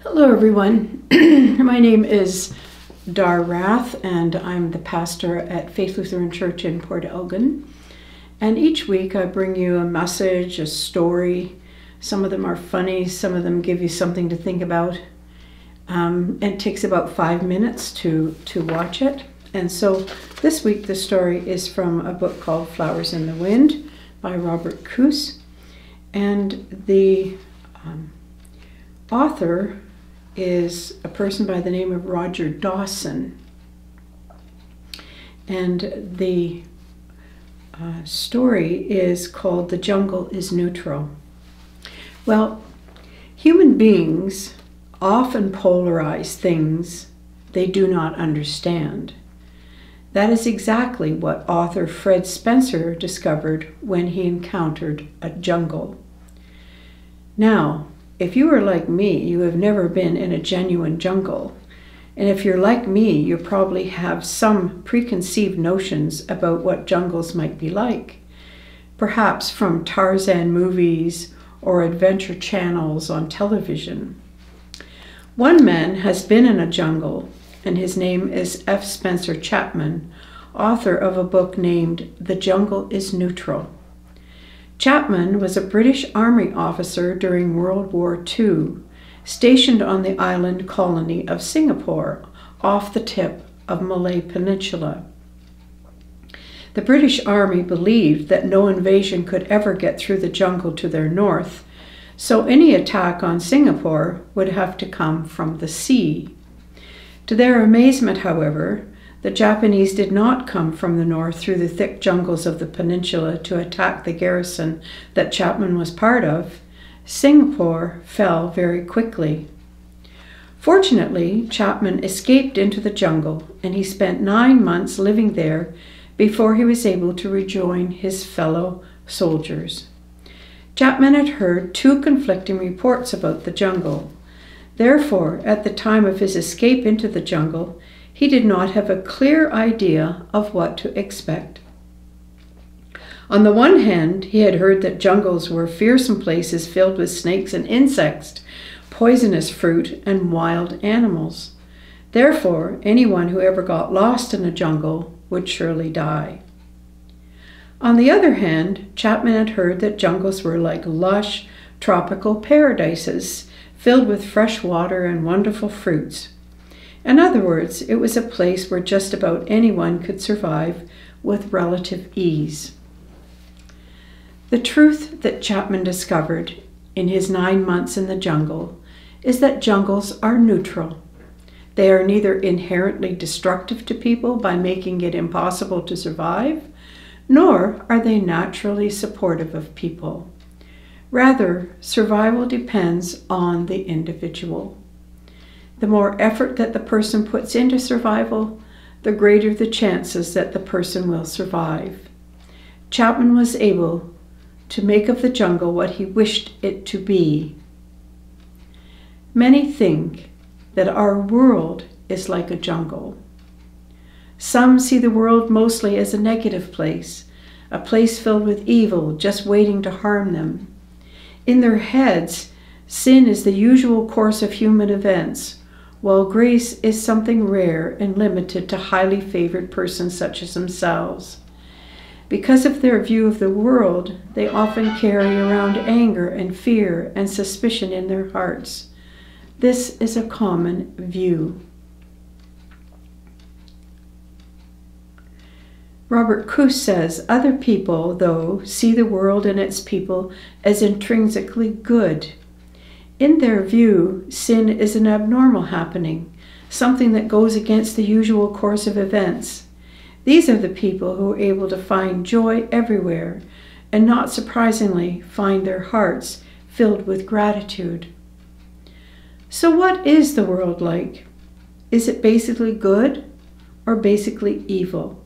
Hello everyone, my name is Dar Rath and I'm the pastor at Faith Lutheran Church in Port Elgin. And each week I bring you a message, a story. Some of them are funny, some of them give you something to think about. It takes about 5 minutes to watch it. And so this week the story is from a book called Flowers in the Wind by Robert Coos. And the author is a person by the name of Roger Dawson. And the story is called The Jungle is Neutral. Well, human beings often polarize things they do not understand. That is exactly what author Fred Spencer discovered when he encountered a jungle. Now, if you are like me, you have never been in a genuine jungle. And if you're like me, you probably have some preconceived notions about what jungles might be like. Perhaps from Tarzan movies or adventure channels on television. One man has been in a jungle, and his name is F. Spencer Chapman, author of a book named The Jungle is Neutral. Chapman was a British Army officer during World War II, stationed on the island colony of Singapore, off the tip of Malay Peninsula. The British Army believed that no invasion could ever get through the jungle to their north, so any attack on Singapore would have to come from the sea. To their amazement, however, the Japanese did not come from the north through the thick jungles of the peninsula to attack the garrison that Chapman was part of. Singapore fell very quickly. Fortunately, Chapman escaped into the jungle, and he spent 9 months living there before he was able to rejoin his fellow soldiers. Chapman had heard 2 conflicting reports about the jungle. Therefore, at the time of his escape into the jungle, he did not have a clear idea of what to expect. On the one hand, he had heard that jungles were fearsome places filled with snakes and insects, poisonous fruit, and wild animals. Therefore, anyone who ever got lost in a jungle would surely die. On the other hand, Chapman had heard that jungles were like lush, tropical paradises, filled with fresh water and wonderful fruits. In other words, it was a place where just about anyone could survive with relative ease. The truth that Chapman discovered in his 9 months in the jungle is that jungles are neutral. They are neither inherently destructive to people by making it impossible to survive, nor are they naturally supportive of people. Rather, survival depends on the individual. The more effort that the person puts into survival, the greater the chances that the person will survive. Chapman was able to make of the jungle what he wished it to be. Many think that our world is like a jungle. Some see the world mostly as a negative place, a place filled with evil just waiting to harm them. In their heads, sin is the usual course of human events, while grace is something rare and limited to highly favored persons such as themselves. Because of their view of the world, they often carry around anger and fear and suspicion in their hearts. This is a common view. Robert Coos says, other people, though, see the world and its people as intrinsically good. In their view, sin is an abnormal happening, something that goes against the usual course of events. These are the people who are able to find joy everywhere, and not surprisingly, find their hearts filled with gratitude. So what is the world like? Is it basically good or basically evil?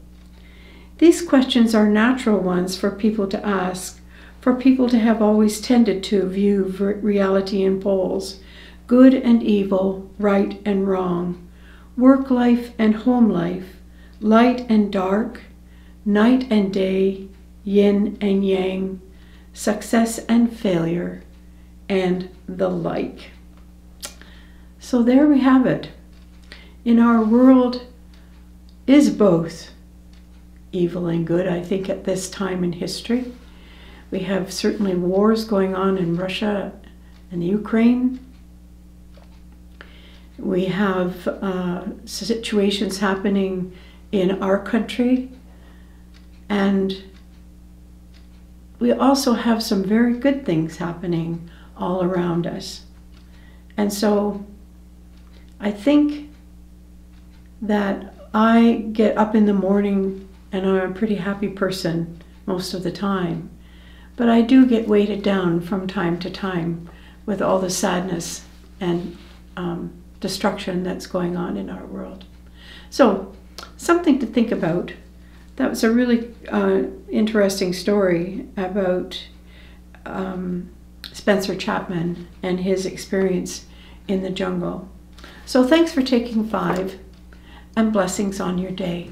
These questions are natural ones for people to ask, for people to have always tended to view reality in poles, good and evil, right and wrong, work life and home life, light and dark, night and day, yin and yang, success and failure, and the like. So there we have it. In our world is both evil and good, I think, at this time in history. We have certainly wars going on in Russia and the Ukraine. We have situations happening in our country, and we also have some very good things happening all around us. And so I think that I get up in the morning and I'm a pretty happy person most of the time. But I do get weighted down from time to time with all the sadness and destruction that's going on in our world. So, something to think about. That was a really interesting story about Spencer Chapman and his experience in the jungle. So thanks for taking 5, and blessings on your day.